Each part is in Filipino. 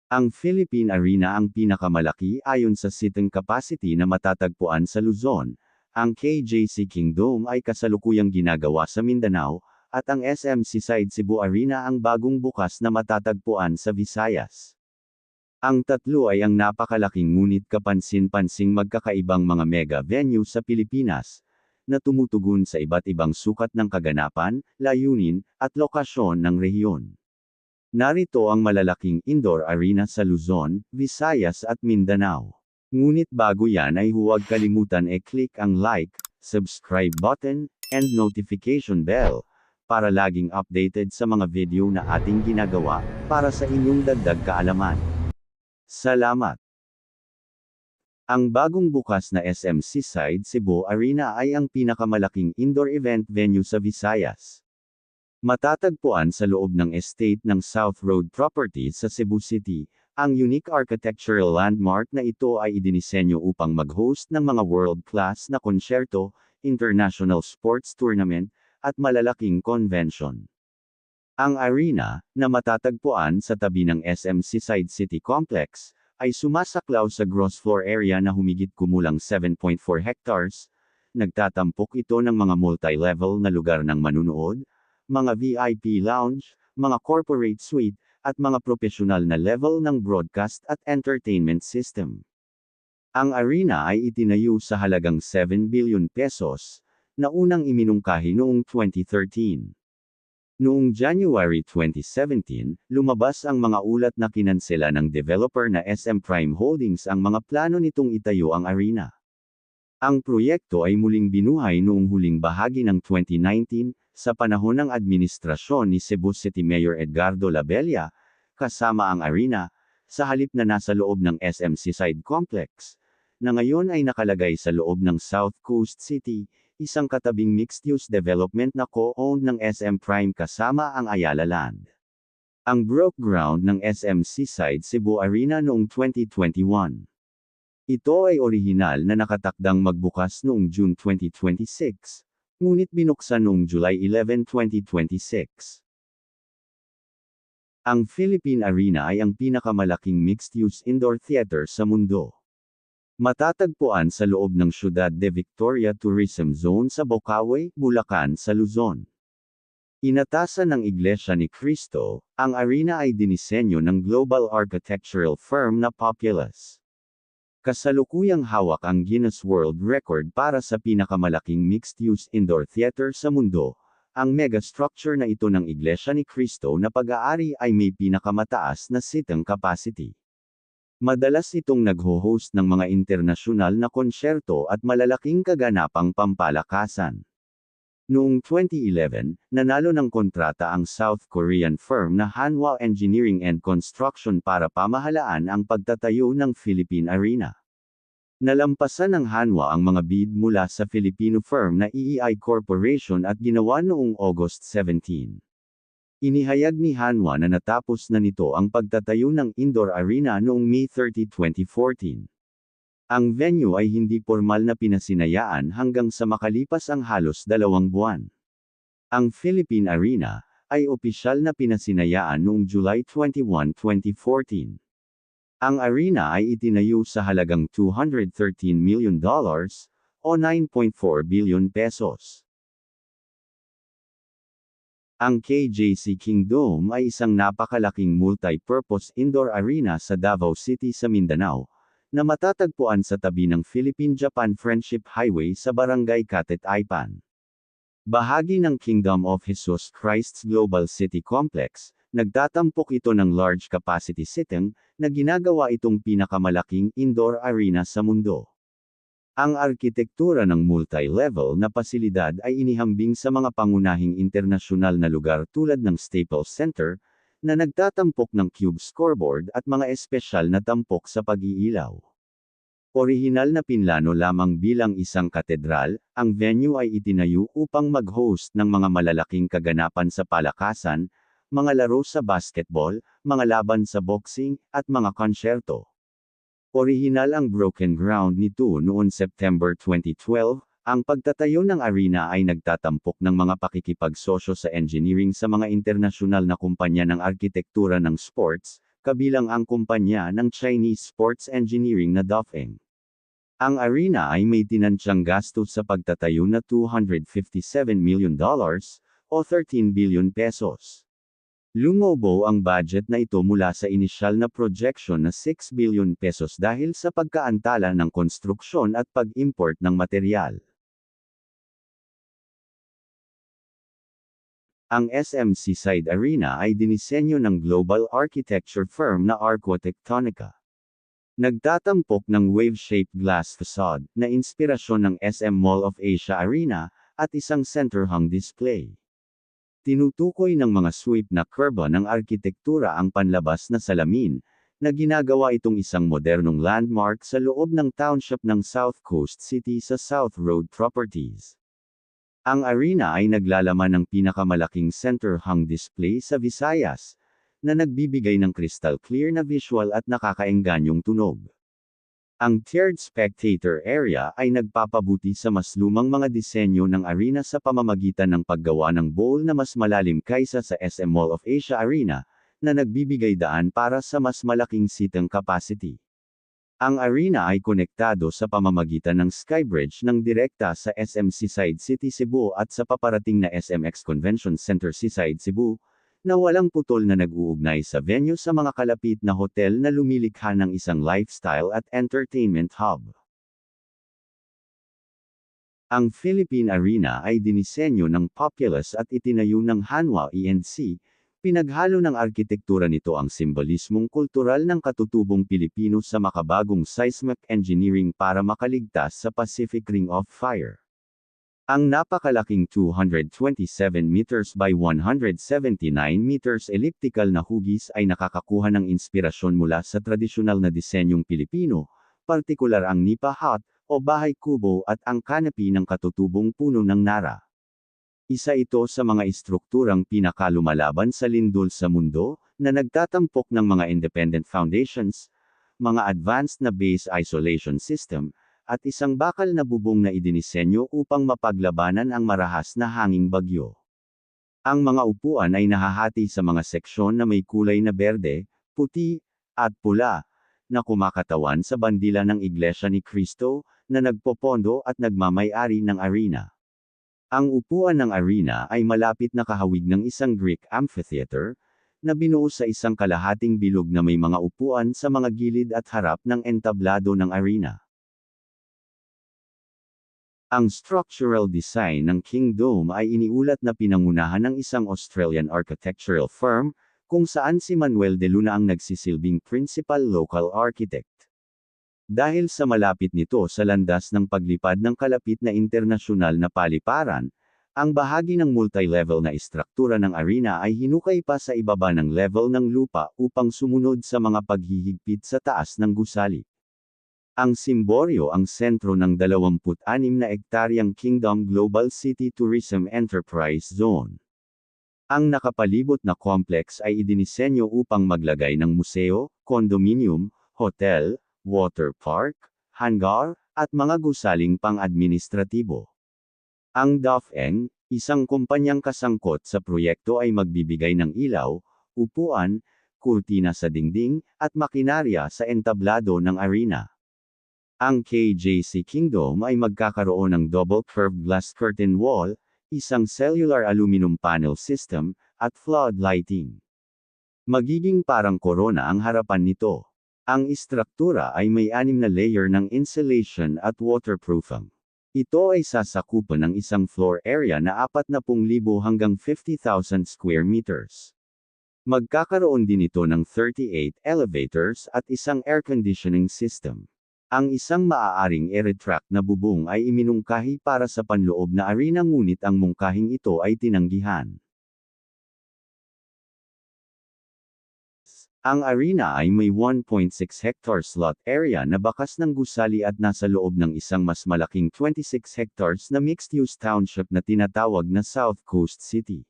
Ang Philippine Arena ang pinakamalaki ayon sa seating capacity na matatagpuan sa Luzon. Ang KJC Kingdom ay kasalukuyang ginagawa sa Mindanao, at ang SM Seaside Cebu Arena ang bagong bukas na matatagpuan sa Visayas. Ang tatlo ay ang napakalaking ngunit kapansin-pansing magkakaibang mga mega venue sa Pilipinas, na tumutugon sa iba't ibang sukat ng kaganapan, layunin, at lokasyon ng rehiyon. Narito ang malalaking indoor arena sa Luzon, Visayas at Mindanao. Ngunit bago yan ay huwag kalimutan i-click ang like, subscribe button, and notification bell, para laging updated sa mga video na ating ginagawa, para sa inyong dagdag kaalaman. Salamat! Ang bagong bukas na SM Seaside Cebu Arena ay ang pinakamalaking indoor event venue sa Visayas. Matatagpuan sa loob ng estate ng South Road Properties sa Cebu City. Ang unique architectural landmark na ito ay idinisenyo upang mag-host ng mga world-class na konsyerto, international sports tournament, at malalaking convention. Ang arena, na matatagpuan sa tabi ng SM Seaside City Complex, ay sumasaklaw sa gross floor area na humigit kumulang 7.4 hectares. Nagtatampok ito ng mga multi-level na lugar ng manunood, mga VIP lounge, mga corporate suite, at mga profesional na level ng broadcast at entertainment system. Ang arena ay itinayo sa halagang 7 billion pesos, na unang iminungkahi noong 2013. Noong January 2017, lumabas ang mga ulat na kinansela ng developer na SM Prime Holdings ang mga plano nitong itayo ang arena. Ang proyekto ay muling binuhay noong huling bahagi ng 2019, sa panahon ng administrasyon ni Cebu City Mayor Edgardo Labella, kasama ang arena, sa halip na nasa loob ng SM Seaside Complex, na ngayon ay nakalagay sa loob ng South Coast City, isang katabing mixed-use development na co-owned ng SM Prime kasama ang Ayala Land. Ang broke ground ng SM Seaside Cebu Arena noong 2021. Ito ay orihinal na nakatakdang magbukas noong June 2026. Ngunit binuksan noong July 11, 2026. Ang Philippine Arena ay ang pinakamalaking mixed-use indoor theater sa mundo. Matatagpuan sa loob ng Ciudad de Victoria Tourism Zone sa Bocaue, Bulacan sa Luzon. Inatasan ng Iglesia ni Cristo, ang arena ay dinisenyo ng global architectural firm na Populous. Kasalukuyang hawak ang Guinness World Record para sa pinakamalaking mixed-use indoor theater sa mundo. Ang megastructure na ito ng Iglesia ni Cristo na pag-aari ay may pinakamataas na seating capacity. Madalas itong nagho-host ng mga internasyonal na konsyerto at malalaking kaganapang pampalakasan. Noong 2011, nanalo ng kontrata ang South Korean firm na Hanwha Engineering and Construction para pamahalaan ang pagtatayo ng Philippine Arena. Nalampasan ng Hanwha ang mga bid mula sa Filipino firm na EEI Corporation at ginawa noong August 17. Inihayag ni Hanwha na natapos na nito ang pagtatayo ng indoor arena noong May 30, 2014. Ang venue ay hindi pormal na pinasinayaan hanggang sa makalipas ang halos 2 buwan. Ang Philippine Arena ay opisyal na pinasinayaan noong July 21, 2014. Ang arena ay itinayo sa halagang $213 million, o 9.4 billion pesos. Ang KJC Kingdom ay isang napakalaking multi-purpose indoor arena sa Davao City sa Mindanao, na matatagpuan sa tabi ng Philippine-Japan Friendship Highway sa Barangay Katet Aipan. Bahagi ng Kingdom of Jesus Christ's Global City Complex, nagtatampok ito ng large capacity seating, na ginagawa itong pinakamalaking indoor arena sa mundo. Ang arkitektura ng multi-level na pasilidad ay inihambing sa mga pangunahing internasyonal na lugar tulad ng Staples Center, na nagtatampok ng cube scoreboard at mga espesyal na tampok sa pag-iilaw. Orihinal na pinlano lamang bilang isang katedral, ang venue ay itinayo upang mag-host ng mga malalaking kaganapan sa palakasan, mga laro sa basketball, mga laban sa boxing, at mga konsyerto. Orihinal ang broken ground nito noon September 2012, ang pagtatayo ng arena ay nagtatampok ng mga pakikipagsosyo sa engineering sa mga internasyonal na kumpanya ng arkitektura ng sports, kabilang ang kumpanya ng Chinese sports engineering na Dafeng. Ang arena ay may tinansyang gastos sa pagtatayo na $257 million, o 13 billion pesos. Lumobo ang budget na ito mula sa inisyal na projection na 6 billion pesos dahil sa pagkaantala ng konstruksyon at pag-import ng materyal. Ang SM Seaside Arena ay dinisenyo ng global architecture firm na Arquitectonica. Nagtatampok ng wave-shaped glass facade na inspirasyon ng SM Mall of Asia Arena at isang center-hung display. Tinutukoy ng mga sweep na kurba ng arkitektura ang panlabas na salamin, na ginagawa itong isang modernong landmark sa loob ng township ng South Coast City sa South Road Properties. Ang arena ay naglalaman ng pinakamalaking center-hung display sa Visayas, na nagbibigay ng crystal clear na visual at nakakaengganyong tunog. Ang tiered spectator area ay nagpapabuti sa mas lumang mga disenyo ng arena sa pamamagitan ng paggawa ng bowl na mas malalim kaysa sa SM Mall of Asia Arena, na nagbibigay daan para sa mas malaking seating capacity. Ang arena ay konektado sa pamamagitan ng skybridge ng direkta sa SM Seaside City Cebu at sa paparating na SMX Convention Center Seaside Cebu, na walang putol na nag-uugnay sa venue sa mga kalapit na hotel na lumilikha ng isang lifestyle at entertainment hub. Ang Philippine Arena ay dinisenyo ng Populous at itinayo ng Hanwha ENC. Pinaghalo ng arkitektura nito ang simbolismong kultural ng katutubong Pilipino sa makabagong seismic engineering para makaligtas sa Pacific Ring of Fire. Ang napakalaking 227 meters by 179 meters elliptical na hugis ay nakakakuha ng inspirasyon mula sa tradisyonal na disenyong Pilipino, partikular ang nipa hut, o bahay kubo at ang canopy ng katutubong puno ng nara. Isa ito sa mga istrukturang pinakalumalaban sa lindol sa mundo, na nagtatampok ng mga independent foundations, mga advanced na base isolation system, at isang bakal na bubong na idinisenyo upang mapaglabanan ang marahas na hanging bagyo. Ang mga upuan ay nahahati sa mga seksyon na may kulay na berde, puti, at pula, na kumakatawan sa bandila ng Iglesia ni Cristo, na nagpopondo at nagmamay-ari ng arena. Ang upuan ng arena ay malapit na kahawig ng isang Greek amphitheater, na binuo sa isang kalahating bilog na may mga upuan sa mga gilid at harap ng entablado ng arena. Ang structural design ng King Dome ay iniulat na pinangunahan ng isang Australian architectural firm, kung saan si Manuel de Luna ang nagsisilbing principal local architect. Dahil sa malapit nito sa landas ng paglipad ng kalapit na internasyonal na paliparan, ang bahagi ng multi-level na istruktura ng arena ay hinukay pa sa ibaba ng level ng lupa upang sumunod sa mga paghihigpit sa taas ng gusali. Ang Simboryo ang sentro ng 26 na ektaryang Kingdom Global City Tourism Enterprise Zone. Ang nakapalibot na complex ay idinisenyo upang maglagay ng museo, condominium, hotel, water park, hangar, at mga gusaling pang-administratibo. Ang Dafeng, isang kumpanyang kasangkot sa proyekto ay magbibigay ng ilaw, upuan, kurtina sa dingding, at makinarya sa entablado ng arena. Ang KJC Kingdom ay magkakaroon ng double curved glass curtain wall, isang cellular aluminum panel system, at flood lighting. Magiging parang korona ang harapan nito. Ang istruktura ay may 6 na layer ng insulation at waterproofing. Ito ay sasakupan ng isang floor area na 40,000 hanggang 50,000 square meters. Magkakaroon din ito ng 38 elevators at isang air conditioning system. Ang isang maaaring i-retract na bubong ay iminungkahi para sa panloob na arena ngunit ang mungkahing ito ay tinanggihan. Ang arena ay may 1.6 hectare slot area na bakas ng gusali at nasa loob ng isang mas malaking 26 hectares na mixed-use township na tinatawag na South Coast City.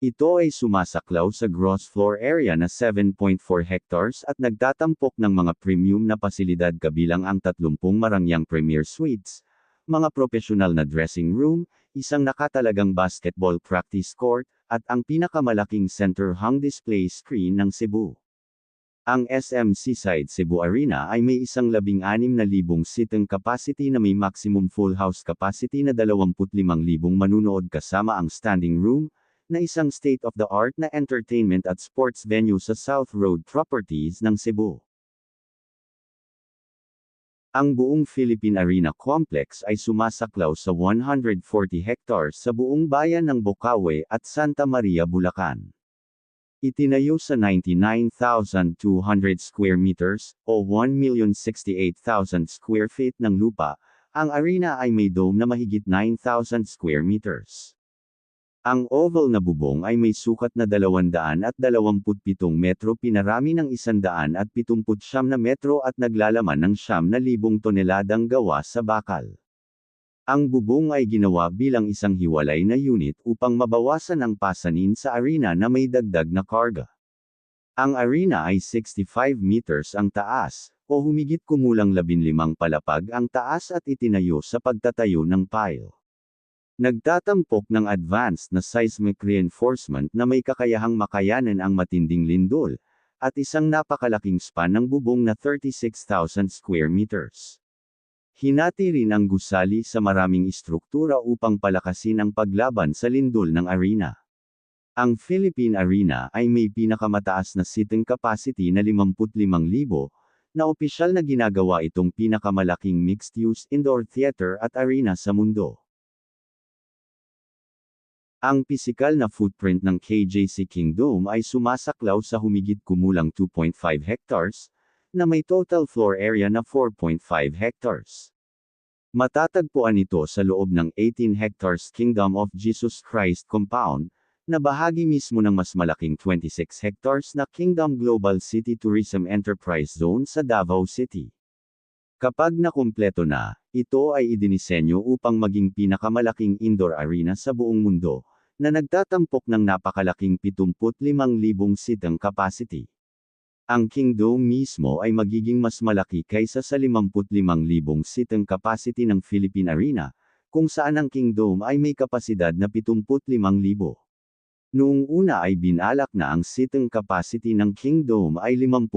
Ito ay sumasaklaw sa gross floor area na 7.4 hectares at nagtatampok ng mga premium na pasilidad kabilang ang 30 marangyang premier suites, mga profesional na dressing room, isang nakatalagang basketball practice court, at ang pinakamalaking center-hung display screen ng Cebu. Ang SM Seaside Cebu Arena ay may 116,000 seating capacity na may maximum full house capacity na 25,000 manunood kasama ang standing room, na isang state-of-the-art na entertainment at sports venue sa South Road Properties ng Cebu. Ang buong Philippine Arena Complex ay sumasaklaw sa 140 hectares sa buong bayan ng Bocaue at Santa Maria, Bulacan. Itinayo sa 99,200 square meters, o 1,068,000 square feet ng lupa, ang arena ay may dome na mahigit 9,000 square meters. Ang oval na bubong ay may sukat na 227 metro pinarami ng 179 na metro at naglalaman ng 9,000 toneladang gawa sa bakal. Ang bubong ay ginawa bilang isang hiwalay na unit upang mabawasan ang pasanin sa arena na may dagdag na karga. Ang arena ay 65 meters ang taas, o humigit kumulang 15 palapag ang taas at itinayo sa pagtatayo ng pile. Nagtatampok ng advanced na seismic reinforcement na may kakayahang makayanan ang matinding lindol, at isang napakalaking span ng bubong na 36,000 square meters. Hinati rin ang gusali sa maraming istruktura upang palakasin ang paglaban sa lindol ng arena. Ang Philippine Arena ay may pinakamataas na seating capacity na 55,000, na opisyal na ginagawa itong pinakamalaking mixed-use indoor theater at arena sa mundo. Ang pisikal na footprint ng KJC Kingdome ay sumasaklaw sa humigit kumulang 2.5 hectares, na may total floor area na 4.5 hectares. Matatagpuan ito sa loob ng 18 hectares Kingdom of Jesus Christ compound, na bahagi mismo ng mas malaking 26 hectares na Kingdom Global City Tourism Enterprise Zone sa Davao City. Kapag nakumpleto na, ito ay idinisenyo upang maging pinakamalaking indoor arena sa buong mundo, na nagtatampok ng napakalaking 75,000 seating capacity. Ang Kingdome mismo ay magiging mas malaki kaysa sa 55,000 seating capacity ng Philippine Arena, kung saan ang Kingdome ay may kapasidad na 75,000. Noong una ay binalak na ang seating capacity ng Kingdome ay 50,000.